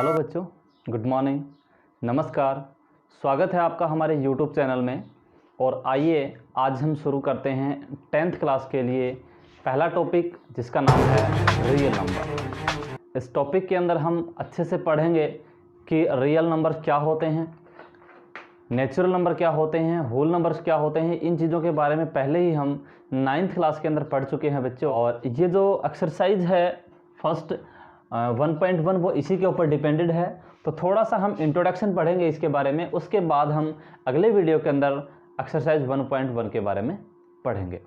Hello बच्चों, good morning, नमस्कार। स्वागत है आपका हमारे यूट्यूब चैनल में। और आइए आज हम शुरू करते हैं 10th क्लास के लिए पहला टॉपिक जिसका नाम है रियल नंबर। इस टॉपिक के अंदर हम अच्छे से पढ़ेंगे कि रियल नंबर क्या होते हैं, नेचुरल नंबर क्या होते हैं, होल नंबर्स क्या होते हैं। इन चीज़ों के बारे में पहले ही हम 9th क्लास के अंदर पढ़ चुके हैं बच्चों। और ये जो एक्सरसाइज है फर्स्ट 1.1 वो इसी के ऊपर डिपेंडेड है। तो थोड़ा सा हम इंट्रोडक्शन पढ़ेंगे इसके बारे में, उसके बाद हम अगले वीडियो के अंदर एक्सरसाइज 1.1 के बारे में पढ़ेंगे।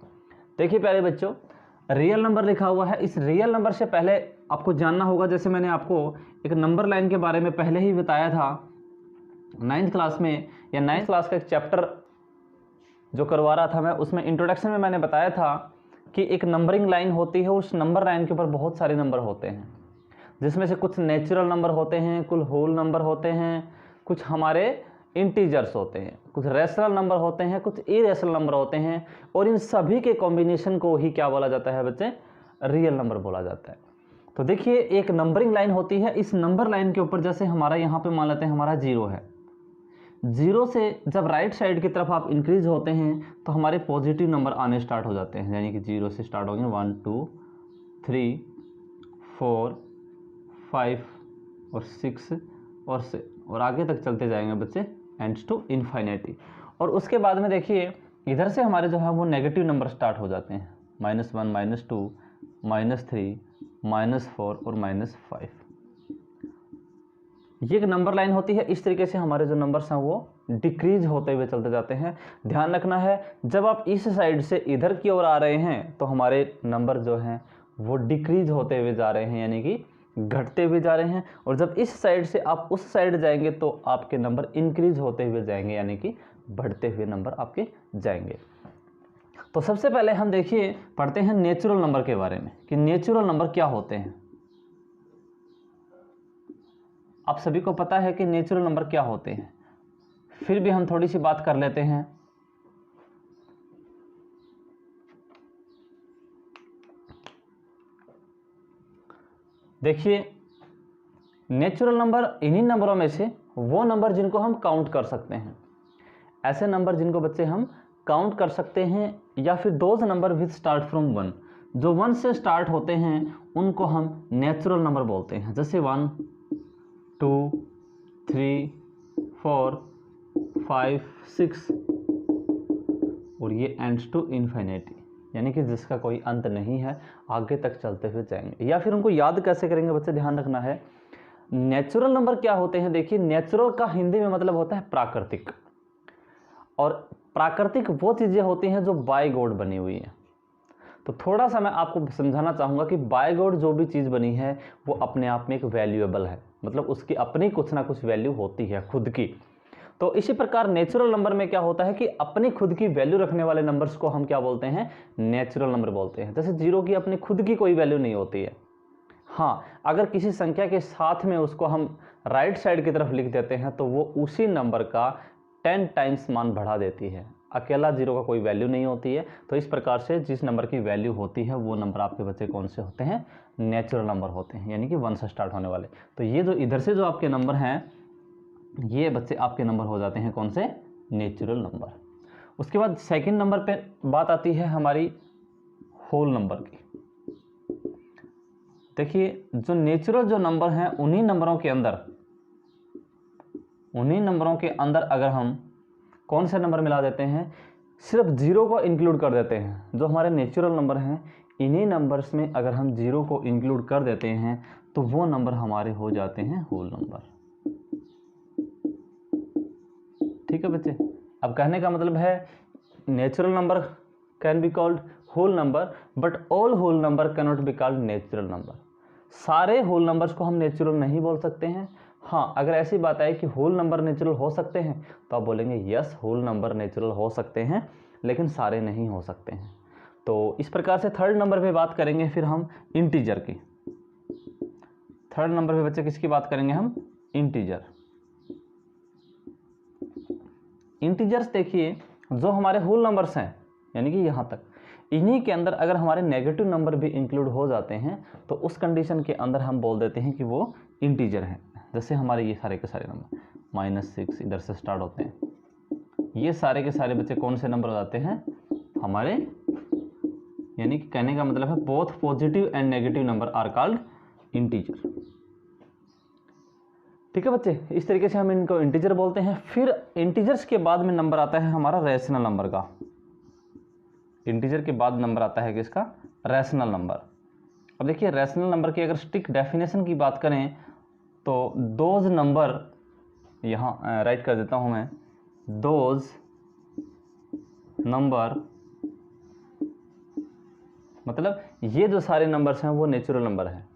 देखिए प्यारे बच्चों, रियल नंबर लिखा हुआ है। इस रियल नंबर से पहले आपको जानना होगा, जैसे मैंने आपको एक नंबर लाइन के बारे में पहले ही बताया था 9th क्लास में, या 9th क्लास का एक चैप्टर जो करवा रहा था मैं, उसमें इंट्रोडक्शन में मैंने बताया था कि एक नंबरिंग लाइन होती है। उस नंबर लाइन के ऊपर बहुत सारे नंबर होते हैं, जिसमें से कुछ नेचुरल नंबर होते हैं, कुछ होल नंबर होते हैं, कुछ हमारे इंटीजर्स होते हैं, कुछ रेशनल नंबर होते हैं, कुछ इरेशनल नंबर होते हैं। और इन सभी के कॉम्बिनेशन को ही क्या बोला जाता है बच्चे? रियल नंबर बोला जाता है। तो देखिए, एक नंबरिंग लाइन होती है। इस नंबर लाइन के ऊपर जैसे हमारा यहाँ पे मान लेते हैं हमारा 0 है। 0 से जब राइट साइड की तरफ आप इंक्रीज होते हैं तो हमारे पॉजिटिव नंबर आने स्टार्ट हो जाते हैं, यानी कि 0 से स्टार्ट होंगे 1 2 3 4 5 और 6 और आगे तक चलते जाएंगे बच्चे, एंड्स टू इन्फिनिटी। और उसके बाद में देखिए इधर से हमारे जो है वो नेगेटिव नंबर स्टार्ट हो जाते हैं, -1 -2 -3 -4 और -5। ये एक नंबर लाइन होती है। इस तरीके से हमारे जो नंबर्स हैं वो डिक्रीज होते हुए चलते जाते हैं। ध्यान रखना है, जब आप इस साइड से इधर की ओर आ रहे हैं तो हमारे नंबर जो हैं वो डिक्रीज होते हुए जा रहे हैं, यानी कि घटते हुए जा रहे हैं। और जब इस साइड से आप उस साइड जाएंगे तो आपके नंबर इंक्रीज होते हुए जाएंगे, यानी कि बढ़ते हुए नंबर आपके जाएंगे। तो सबसे पहले हम देखिए पढ़ते हैं नेचुरल नंबर के बारे में कि नेचुरल नंबर क्या होते हैं। आप सभी को पता है कि नेचुरल नंबर क्या होते हैं, फिर भी हम थोड़ी सी बात कर लेते हैं। देखिए, नेचुरल नंबर इन्हीं नंबरों में से वो नंबर जिनको हम काउंट कर सकते हैं, ऐसे नंबर जिनको बच्चे हम काउंट कर सकते हैं, या फिर those number with start from 1, जो 1 से स्टार्ट होते हैं उनको हम नेचुरल नंबर बोलते हैं। जैसे 1 2 3 4 5 6 और ये एंड्स टू इन्फिनिटी, यानी कि जिसका कोई अंत नहीं है, आगे तक चलते हुए जाएंगे। या फिर उनको याद कैसे करेंगे बच्चे, ध्यान रखना है। नेचुरल नंबर क्या होते हैं? देखिए, नेचुरल का हिंदी में मतलब होता है प्राकृतिक, और प्राकृतिक वो चीज़ें होती हैं जो बाय गॉड बनी हुई हैं। तो थोड़ा सा मैं आपको समझाना चाहूँगा कि बाय गॉड जो भी चीज़ बनी है वो अपने आप में एक वैल्यूएबल है, मतलब उसकी अपनी कुछ ना कुछ वैल्यू होती है खुद की। तो इसी प्रकार नेचुरल नंबर में क्या होता है कि अपनी खुद की वैल्यू रखने वाले नंबर्स को हम क्या बोलते हैं? नेचुरल नंबर बोलते हैं। जैसे 0 की अपनी खुद की कोई वैल्यू नहीं होती है। हाँ, अगर किसी संख्या के साथ में उसको हम राइट साइड की तरफ लिख देते हैं तो वो उसी नंबर का 10 टाइम्स मान बढ़ा देती है। अकेला 0 का कोई वैल्यू नहीं होती है। तो इस प्रकार से जिस नंबर की वैल्यू होती है वो नंबर आपके बच्चे कौन से होते हैं? नेचुरल नंबर होते हैं, यानी कि 1 से स्टार्ट होने वाले। तो ये जो इधर से जो आपके नंबर हैं, ये बच्चे आपके नंबर हो जाते हैं कौन से? Natural number. उसके बाद सेकंड नंबर पे बात आती है हमारी होल नंबर की। देखिए, जो नेचुरल जो नंबर हैं उन्हीं नंबरों के अंदर अगर हम कौन से नंबर मिला देते हैं? सिर्फ 0 को इंक्लूड कर देते हैं। जो हमारे नेचुरल नंबर हैं इन्हीं नंबर्स में अगर हम 0 को इंक्लूड कर देते हैं तो वो नंबर हमारे हो जाते हैं होल नंबर। ठीक है बच्चे, अब कहने का मतलब है natural number can be called whole number, but all whole number can not be called natural number. सारे होल नंबर्स को हम नेचुरल नहीं बोल सकते हैं। हाँ, अगर ऐसी बात आए कि होल नंबर नेचुरल हो सकते हैं तो आप बोलेंगे यस, होल नंबर नेचुरल हो सकते हैं, लेकिन सारे नहीं हो सकते हैं। तो इस प्रकार से थर्ड नंबर पे बात करेंगे फिर हम इंटीजर की। थर्ड नंबर पे बच्चे किसकी बात करेंगे हम? इंटीजर। इंटीजर्स देखिए, जो हमारे होल नंबर्स हैं, यानी कि यहाँ तक, इन्हीं के अंदर अगर हमारे नेगेटिव नंबर भी इंक्लूड हो जाते हैं तो उस कंडीशन के अंदर हम बोल देते हैं कि वो इंटीजर हैं। जैसे हमारे ये सारे के सारे नंबर -6 इधर से स्टार्ट होते हैं, ये सारे के सारे बच्चे कौन से नंबर हो जाते हैं हमारे, यानी कि कहने का मतलब है both positive and negative number are called integer. ठीक है बच्चे, इस तरीके से हम इनको इंटीजर बोलते हैं। फिर इंटीजर्स के बाद में नंबर आता है हमारा रैशनल नंबर का। इंटीजर के बाद नंबर आता है किसका, रैशनल नंबर। अब देखिए रैशनल नंबर की अगर स्ट्रिक्ट डेफिनेशन की बात करें तो दोज नंबर, यहाँ राइट कर देता हूँ मैं, दोज नंबर मतलब ये जो सारे नंबर्स हैं वो नेचुरल नंबर हैं।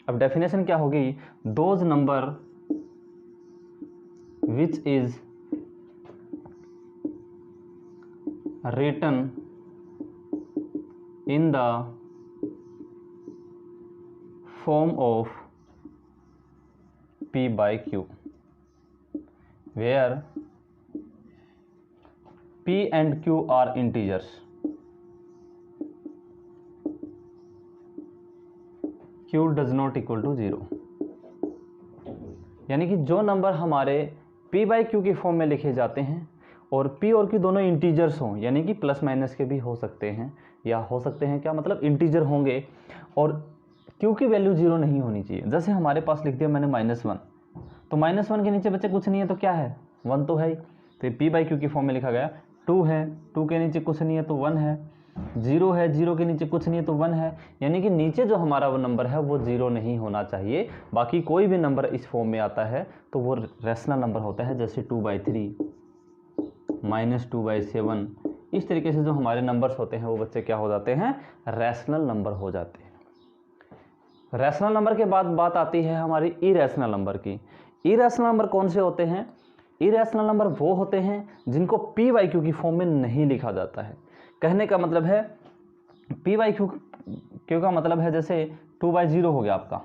अब डेफिनेशन क्या होगी, those number which is written in the form of P by Q, where P and Q are integers, Q does not equal to 0। यानी कि जो नंबर हमारे P बाई Q की फॉर्म में लिखे जाते हैं और P और Q दोनों इंटीजर्स हों, यानी कि प्लस माइनस के भी हो सकते हैं, या हो सकते हैं क्या मतलब इंटीजर होंगे, और Q की वैल्यू 0 नहीं होनी चाहिए। जैसे हमारे पास लिख दिया मैंने -1, तो -1 के नीचे बच्चे कुछ नहीं है तो क्या है, 1 तो है ही, तो ये P बाई Q की फॉर्म में लिखा गया। 2 है, 2 के नीचे कुछ नहीं है तो 1 है। 0 है, 0 के नीचे कुछ नहीं है तो 1 है, यानी कि नीचे जो हमारा वो नंबर है वो 0 नहीं होना चाहिए। बाकी कोई भी नंबर इस फॉर्म में आता है तो वो रैशनल नंबर होता है, जैसे 2/3, -2/7, इस तरीके से जो हमारे नंबर्स होते हैं वो बच्चे क्या हो जाते हैं, रैशनल नंबर हो जाते हैं। रैशनल नंबर के बाद बात आती है हमारी इरेशनल नंबर की। इरेशनल नंबर कौन से होते हैं, इरेशनल नंबर वो होते हैं जिनको P बाई Q की फॉर्म में नहीं लिखा जाता है। कहने का मतलब है P बाई Q का मतलब है जैसे 2/0 हो गया आपका,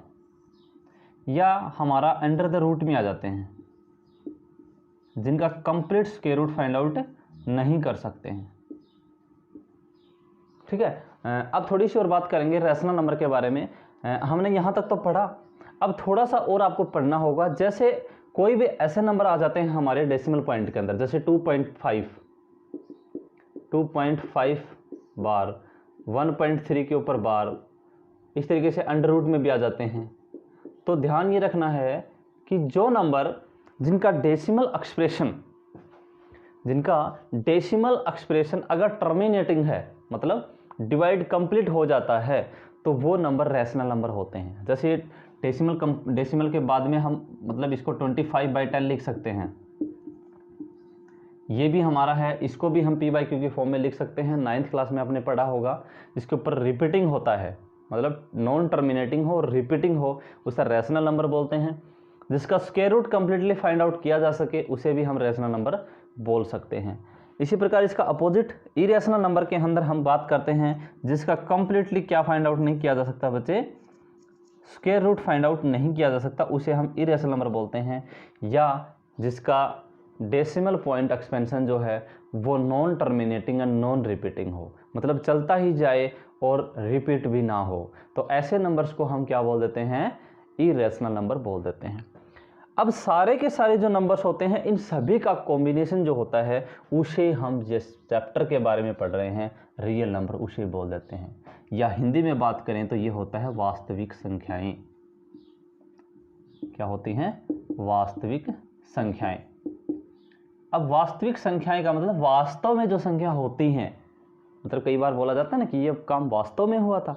या हमारा अंडर द रूट में आ जाते हैं, जिनका complete square root find out नहीं कर सकते हैं। ठीक है, अब थोड़ी सी और बात करेंगे रैशनल नंबर के बारे में। हमने यहाँ तक तो पढ़ा, अब थोड़ा सा और आपको पढ़ना होगा। जैसे कोई भी ऐसे नंबर आ जाते हैं हमारे डेसिमल पॉइंट के अंदर, जैसे 2.5 बार, 1.3 के ऊपर बार, इस तरीके से अंडर रूट में भी आ जाते हैं। तो ध्यान ये रखना है कि जो नंबर जिनका डेसिमल एक्सप्रेशन अगर टर्मिनेटिंग है, मतलब डिवाइड कंप्लीट हो जाता है, तो वो नंबर रैशनल नंबर होते हैं। जैसे डेसिमल के बाद में हम मतलब इसको 25/10 लिख सकते हैं, ये भी हमारा है, इसको भी हम P बाई Q की फॉर्म में लिख सकते हैं। 9th क्लास में आपने पढ़ा होगा, इसके ऊपर रिपीटिंग होता है, मतलब नॉन टर्मिनेटिंग हो, रिपीटिंग हो, उसे रैशनल नंबर बोलते हैं। जिसका square root completely find out किया जा सके उसे भी हम रैशनल नंबर बोल सकते हैं। इसी प्रकार इसका अपोजिट इरेशनल नंबर के अंदर हम बात करते हैं जिसका कंप्लीटली क्या फाइंड आउट नहीं किया जा सकता बच्चे, स्क्वायर रूट फाइंड आउट नहीं किया जा सकता, उसे हम इरेशनल नंबर बोलते हैं। या जिसका डेसिमल पॉइंट एक्सपेंशन जो है वो non terminating and non repeating हो, मतलब चलता ही जाए और रिपीट भी ना हो, तो ऐसे नंबर्स को हम क्या बोल देते हैं, इरेशनल नंबर बोल देते हैं। अब सारे के सारे जो नंबर्स होते हैं इन सभी का कॉम्बिनेशन जो होता है उसे हम जिस चैप्टर के बारे में पढ़ रहे हैं रियल नंबर उसे बोल देते हैं, या हिंदी में बात करें तो ये होता है वास्तविक संख्याएं। क्या होती हैं, वास्तविक संख्याएं। अब वास्तविक संख्याएं का मतलब वास्तव में जो संख्या होती हैं, मतलब कई बार बोला जाता है ना कि ये काम वास्तव में हुआ था,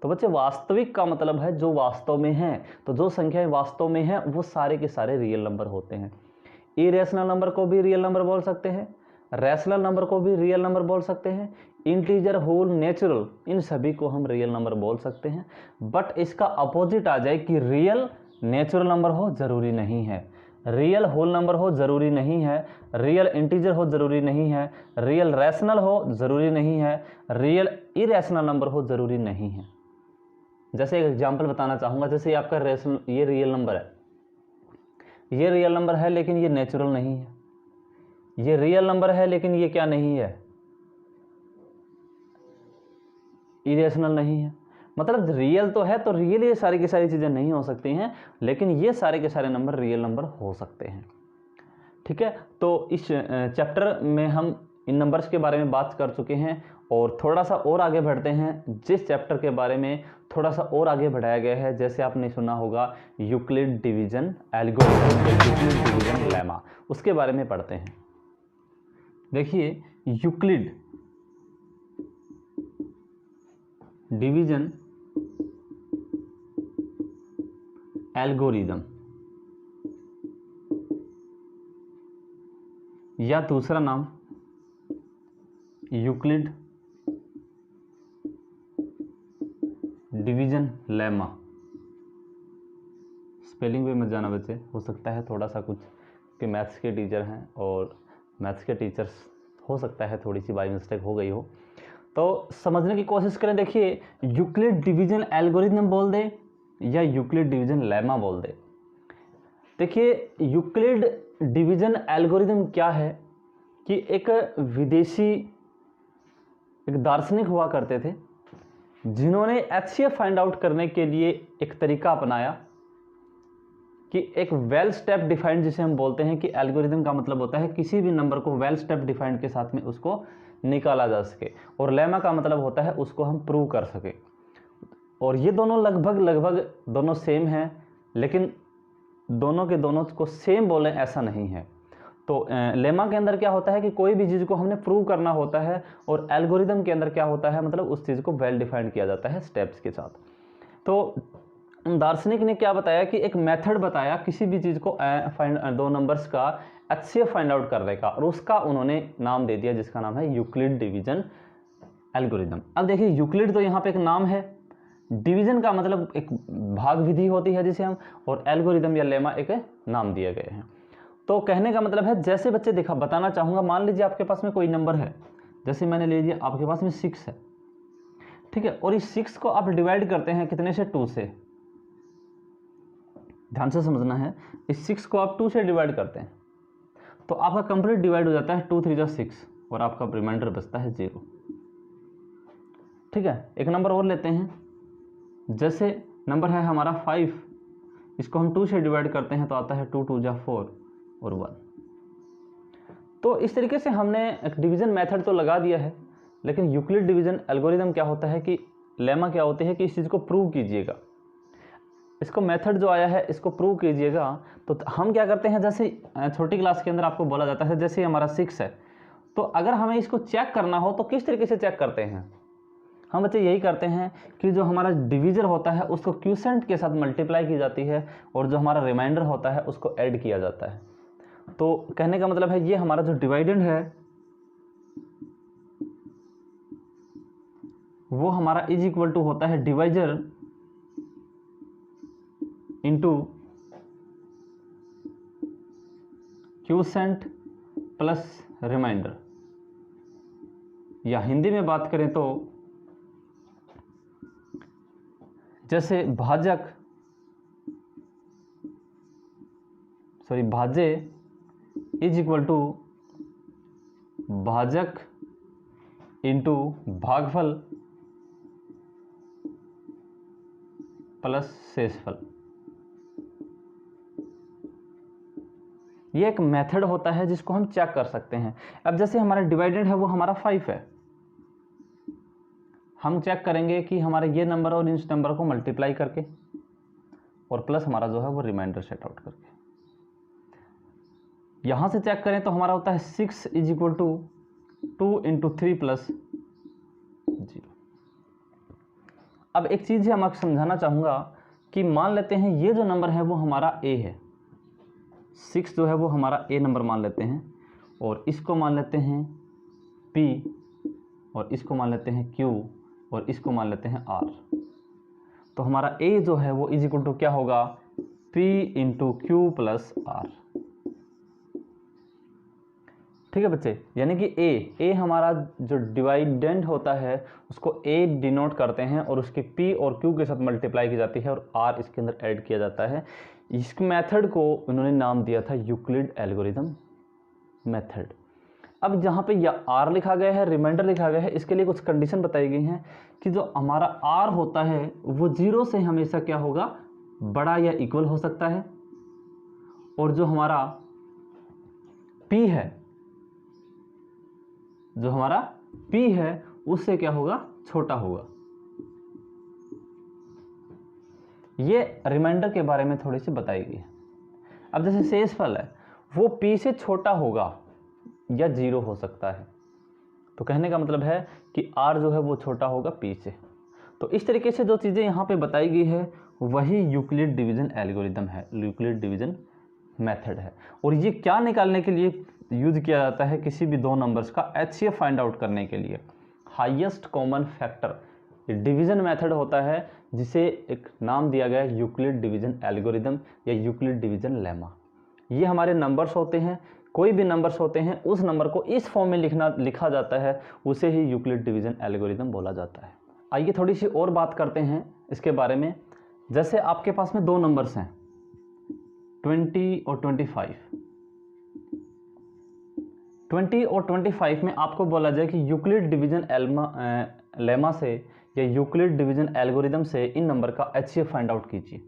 तो बच्चे वास्तविक का मतलब है जो वास्तव में है। तो जो संख्याएं वास्तव में हैं वो सारे के सारे रियल नंबर होते हैं। इरेशनल नंबर को भी रियल नंबर बोल सकते हैं, रैशनल नंबर को भी रियल नंबर बोल सकते हैं, इंटीजर, होल, नेचुरल, इन सभी को हम रियल नंबर बोल सकते हैं। बट इसका अपोजिट आ जाए कि रियल नेचुरल नंबर हो जरूरी नहीं है, रियल होल नंबर हो जरूरी नहीं है, रियल इंटीजर हो जरूरी नहीं है, रियल रैशनल हो जरूरी नहीं है, रियल इरेशनल नंबर हो जरूरी नहीं है। जैसे एक एग्जांपल बताना चाहूँगा, जैसे ये आपका रैशनल, ये रियल नंबर है, ये रियल नंबर है लेकिन ये नेचुरल नहीं है, ये रियल नंबर है लेकिन ये क्या नहीं है, इरेशनल नहीं है। मतलब रियल तो है, तो रियल ये सारी की सारी चीज़ें नहीं हो सकती हैं, लेकिन ये सारे के सारे नंबर रियल नंबर हो सकते हैं। ठीक है, तो इस चैप्टर में हम इन नंबर्स के बारे में बात कर चुके हैं और थोड़ा सा और आगे बढ़ते हैं। जिस चैप्टर के बारे में थोड़ा सा और आगे बढ़ाया गया है, जैसे आपने सुना होगा Euclid division algorithm, Euclid division lemma, उसके बारे में पढ़ते हैं। देखिए, यूक्लिड डिवीजन एल्गोरिदम या दूसरा नाम यूक्लिड डिवीजन लेमा। स्पेलिंग पे मत जाना बच्चे, हो सकता है थोड़ा सा कुछ कि मैथ्स के टीचर हैं और मैथ्स के टीचर्स हो सकता है थोड़ी सी बाई मिस्टेक हो गई हो, तो समझने की कोशिश करें। देखिए, यूक्लिड डिवीजन एल्गोरिथम बोल दे या यूक्लिड डिवीजन लेमा बोल दे। देखिए, यूक्लिड डिवीजन एल्गोरिथम क्या है कि एक विदेशी एक दार्शनिक हुआ करते थे, जिन्होंने एचसीएफ फाइंड आउट करने के लिए एक तरीका अपनाया कि एक वेल स्टेप डिफाइंड, जिसे हम बोलते हैं कि एल्गोरिथम का मतलब होता है किसी भी नंबर को वेल स्टेप डिफाइंड के साथ में उसको निकाला जा सके, और लेमा का मतलब होता है उसको हम प्रूव कर सके। और ये दोनों लगभग दोनों सेम हैं, लेकिन दोनों के दोनों को सेम बोलें ऐसा नहीं है। तो लेमा के अंदर क्या होता है कि कोई भी चीज़ को हमने प्रूव करना होता है, और एल्गोरिदम के अंदर क्या होता है, मतलब उस चीज़ को वेल डिफाइंड किया जाता है स्टेप्स के साथ। तो दार्शनिक ने क्या बताया कि एक मेथड बताया किसी भी चीज़ को दो नंबर्स का एचसीएफ फाइंड आउट करने का, और उसका उन्होंने नाम दे दिया जिसका नाम है यूक्लिड डिवीजन एल्गोरिदम। अब देखिए, यूक्लिड तो यहाँ पे एक नाम है, डिवीजन का मतलब एक भाग विधि होती है जिसे हम, और एल्गोरिदम या लेमा एक नाम दिए गए हैं। तो कहने का मतलब है, जैसे बच्चे बताना चाहूँगा, मान लीजिए आपके पास में कोई नंबर है, जैसे मैंने ले लिया आपके पास में 6 है, ठीक है, और इस 6 को आप डिवाइड करते हैं कितने से, 2 से। ध्यान से समझना है, इस 6 को आप 2 से डिवाइड करते हैं तो आपका कंप्लीट डिवाइड हो जाता है 2 3 6, और आपका रिमाइंडर बचता है 0। ठीक है, एक नंबर और लेते हैं, जैसे नंबर है हमारा 5, इसको हम 2 से डिवाइड करते हैं तो आता है 2 2 4 और 1। तो इस तरीके से हमने एक डिवीजन मेथड तो लगा दिया है, लेकिन यूक्लिड डिवीजन एल्गोरिदम क्या होता है कि लेमा क्या होती है कि इस चीज़ को प्रूव कीजिएगा, इसको मेथड जो आया है इसको प्रूव कीजिएगा। तो हम क्या करते हैं, जैसे छोटी क्लास के अंदर आपको बोला जाता है, जैसे हमारा 6 है, तो अगर हमें इसको चेक करना हो तो किस तरीके से चेक करते हैं हम बच्चे, यही करते हैं कि जो हमारा डिवीजर होता है उसको क्यूसेंट के साथ मल्टीप्लाई की जाती है, और जो हमारा रिमाइंडर होता है उसको ऐड किया जाता है। तो कहने का मतलब है, ये हमारा जो डिवाइडेंड है वो हमारा इज इक्वल टू होता है divisor into quotient plus remainder, या हिंदी में बात करें तो जैसे भाज्य इज इक्वल टू भाजक इंटू भागफल प्लस शेषफल। ये एक मेथड होता है जिसको हम चेक कर सकते हैं। अब जैसे हमारा डिवाइडेड है वो हमारा 5 है, हम चेक करेंगे कि हमारा ये नंबर और इस नंबर को मल्टीप्लाई करके, और प्लस हमारा जो है वो रिमाइंडर सेट आउट करके। यहां से चेक करें तो हमारा होता है 6 is equal to 2 into 3 plus 0। अब एक चीज़ हम आपको समझाना चाहूँगा कि मान लेते हैं ये जो नंबर है वो हमारा a है, 6 जो है वो हमारा a नंबर मान लेते हैं, और इसको मान लेते हैं p, और इसको मान लेते हैं q, और इसको मान लेते हैं r। तो हमारा a जो है वो इज इक्वल टू क्या होगा, p into Q plus r। ठीक है बच्चे, यानी कि a हमारा जो डिवाइडेंड होता है उसको a डिनोट करते हैं, और उसके p और q के साथ मल्टीप्लाई की जाती है, और r इसके अंदर ऐड किया जाता है। इस मेथड को उन्होंने नाम दिया था यूक्लिड एल्गोरिदम मेथड। अब जहाँ पे या आर लिखा गया है, रिमाइंडर लिखा गया है, इसके लिए कुछ कंडीशन बताई गई हैं कि जो हमारा आर होता है वो 0 से हमेशा क्या होगा, बड़ा या इक्वल हो सकता है, और जो हमारा पी है, जो हमारा पी है उससे क्या होगा, छोटा होगा। ये रिमाइंडर के बारे में थोड़ी सी बताई गई है। अब जैसे शेषफल है वो पी से छोटा होगा या 0 हो सकता है, तो कहने का मतलब है कि आर जो है वो छोटा होगा पी से। तो इस तरीके से जो चीज़ें यहाँ पे बताई गई है वही यूक्लिड डिवीजन एल्गोरिदम है, यूक्लिड डिवीजन मेथड है। और ये क्या निकालने के लिए यूज किया जाता है, किसी भी दो नंबर्स का एचसीएफ फाइंड आउट करने के लिए, highest common factor division method होता है, जिसे एक नाम दिया गया है यूक्लिड डिवीजन एल्गोरिदम या यूक्लिड डिवीजन लेमा। ये हमारे नंबर्स होते हैं, कोई भी नंबर्स होते हैं, उस नंबर को इस फॉर्म में लिखा जाता है, उसे ही यूक्लिड डिवीजन एल्गोरिदम बोला जाता है। आइए थोड़ी सी और बात करते हैं इसके बारे में। जैसे आपके पास में दो नंबर्स हैं 20 और 25। 20 और 25 में आपको बोला जाए कि यूक्लिड डिवीजन लेमा से या यूक्लिड डिवीजन एल्गोरिदम से इन नंबर का एचसीएफ फाइंड आउट कीजिए।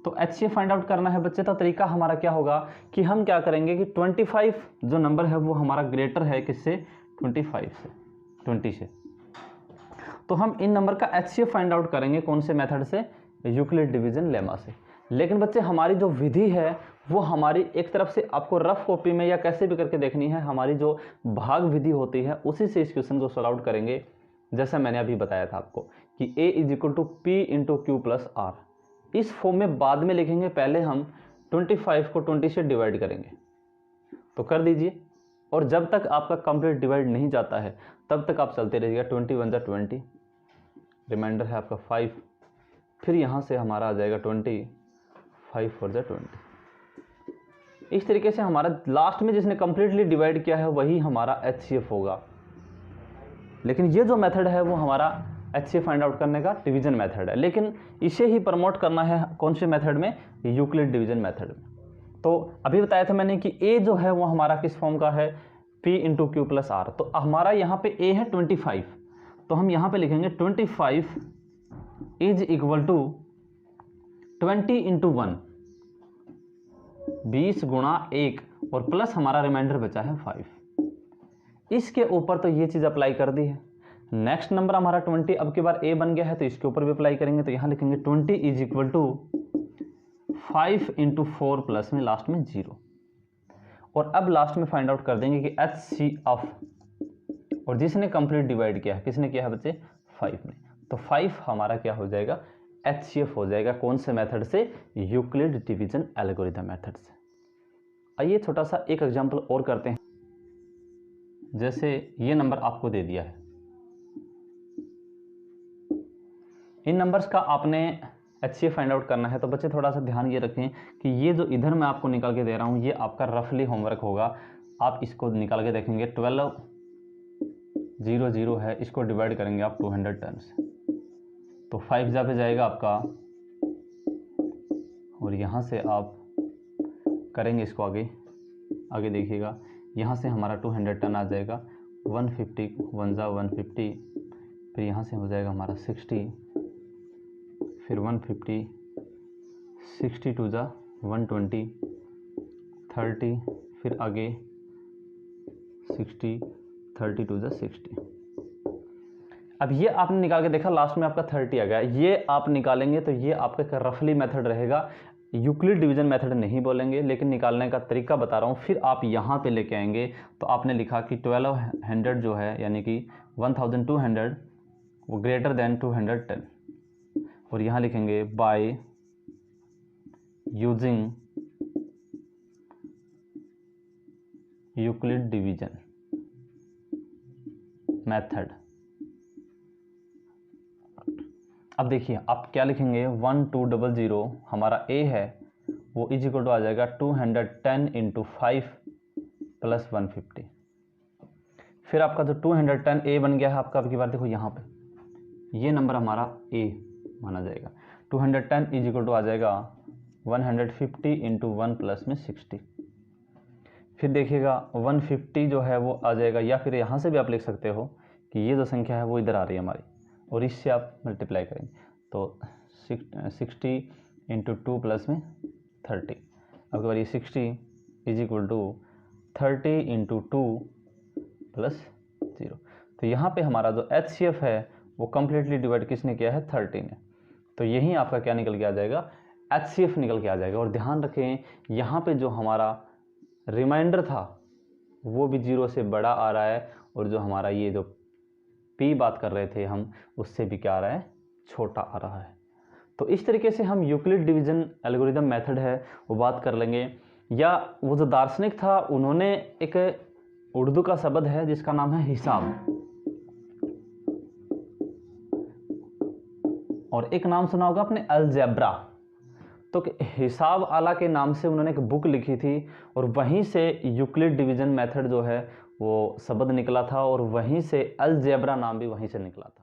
तो एचसीएफ फाइंड आउट करना है बच्चे, तो तरीका हमारा क्या होगा कि हम क्या करेंगे कि 25 जो नंबर है वो हमारा ग्रेटर है किससे, 25 से, 20 से। तो हम इन नंबर का एचसीएफ फाइंड आउट करेंगे कौन से मेथड से, यूक्लिड डिवीजन लेमा से। लेकिन बच्चे हमारी जो विधि है वो हमारी एक तरफ से आपको रफ कॉपी में या कैसे भी करके देखनी है, हमारी जो भाग विधि होती है उसी से इस क्वेश्चन को सॉल्व आउट करेंगे। जैसा मैंने अभी बताया था आपको कि A is equal to P into Q plus R, इस फॉर्म में बाद में लिखेंगे, पहले हम 25 को 20 से डिवाइड करेंगे। तो कर दीजिए, और जब तक आपका कंप्लीट डिवाइड नहीं जाता है तब तक आप चलते रहिएगा। 21 जा 20, रिमाइंडर है आपका 5, फिर यहाँ से हमारा आ जाएगा 20, 5 4 जा 20। इस तरीके से हमारा लास्ट में जिसने कंप्लीटली डिवाइड किया है वही हमारा एचसीएफ होगा। लेकिन ये जो मेथड है वो हमारा एचसीएफ फाइंड आउट करने का डिवीजन मेथड है, लेकिन इसे ही प्रमोट करना है कौन से मेथड में, यूक्लिड डिवीजन मेथड में। तो अभी बताया था मैंने कि ए जो है वो हमारा किस फॉर्म का है, P into Q plus R. तो हमारा यहाँ पे ए है 25, तो हम यहाँ पे लिखेंगे 25 इज इक्वल टू 20 इंटू 1, 20 गुणा 1, और प्लस हमारा रिमाइंडर बचा है 5। इसके ऊपर तो ये चीज़ अप्लाई कर दी है। नेक्स्ट नंबर हमारा 20 अब की बार ए बन गया है, तो इसके ऊपर भी अप्लाई करेंगे। तो यहाँ लिखेंगे 20 is equal to 5 into 4 plus में लास्ट में 0, और अब लास्ट में फाइंड आउट कर देंगे कि एच सी ऑफ, और जिसने कंप्लीट डिवाइड किया है, किसने किया है बच्चे, 5 ने। तो 5 हमारा क्या हो जाएगा, एचसीएफ हो जाएगा। कौन से मेथड से, यूक्लिड डिवीजन एल्गोरिथम मेथड से। आइए छोटा सा एक एग्जांपल और करते हैं। जैसे ये नंबर आपको दे दिया है, इन नंबर्स का आपने एचसीएफ फाइंड आउट करना है। तो बच्चे थोड़ा सा ध्यान ये रखें कि ये जो इधर मैं आपको निकाल के दे रहा हूँ ये आपका रफली होमवर्क होगा। आप इसको निकाल के देखेंगे, 12 0 0 है, इसको डिवाइड करेंगे आप 210 से, तो 5 जा पे जाएगा आपका, और यहाँ से आप करेंगे इसको आगे आगे देखिएगा, यहाँ से हमारा 210 आ जाएगा, 150 1 जा 150, फिर यहाँ से हो जाएगा हमारा 60, फिर 150, 62 जा 120, 30, फिर आगे 60, 32 जा 60। अब ये आपने निकाल के देखा, लास्ट में आपका 30 आ गया। ये आप निकालेंगे तो ये आपका रफली मेथड रहेगा, यूक्लिड डिवीजन मेथड नहीं बोलेंगे, लेकिन निकालने का तरीका बता रहा हूँ। फिर आप यहाँ पे लेके आएंगे, तो आपने लिखा कि 1200 जो है यानी कि 1200 वो ग्रेटर देन 210, और यहाँ लिखेंगे by using Euclid division method. अब देखिए आप क्या लिखेंगे, 1200 हमारा ए है वो इज इक्वल टू आ जाएगा 210 इंटू 5 प्लस 150। फिर आपका जो 210 ए बन गया है आपका, अब की बार देखो यहाँ पे ये नंबर हमारा ए माना जाएगा। 210 इज इक्वल टू आ जाएगा 150 इंटू 1 प्लस में 60। फिर देखिएगा 150 जो है वो आ जाएगा, या फिर यहाँ से भी आप लिख सकते हो कि ये जो संख्या है वो इधर आ रही है हमारी, और इससे आप मल्टीप्लाई करेंगे तो 60 इंटू 2 प्लस में 30, आपके बार ये 60 is equal to 30 into 2 plus 0। तो यहाँ पे हमारा जो HCF है वो कम्प्लीटली डिवाइड किसने किया है, 30 ने। तो यही आपका क्या निकल के आ जाएगा, HCF निकल के आ जाएगा। और ध्यान रखें यहाँ पे जो हमारा रिमाइंडर था वो भी 0 से बड़ा आ रहा है, और जो हमारा ये जो P बात कर रहे थे हम, उससे भी क्या आ रहा है, छोटा आ रहा है। तो इस तरीके से हम यूक्लिड डिवीजन एल्गोरिदम मेथड है वो बात कर लेंगे। या वो जो दार्शनिक था उन्होंने एक उर्दू का शब्द है जिसका नाम है हिसाब, और एक नाम सुना होगा आपने अलजेब्रा। तो हिसाब आला के नाम से उन्होंने एक बुक लिखी थी, और वहीं से यूक्लिड डिवीजन मेथड जो है वो शब्द निकला था, और वहीं से अलजेब्रा नाम भी वहीं से निकला था।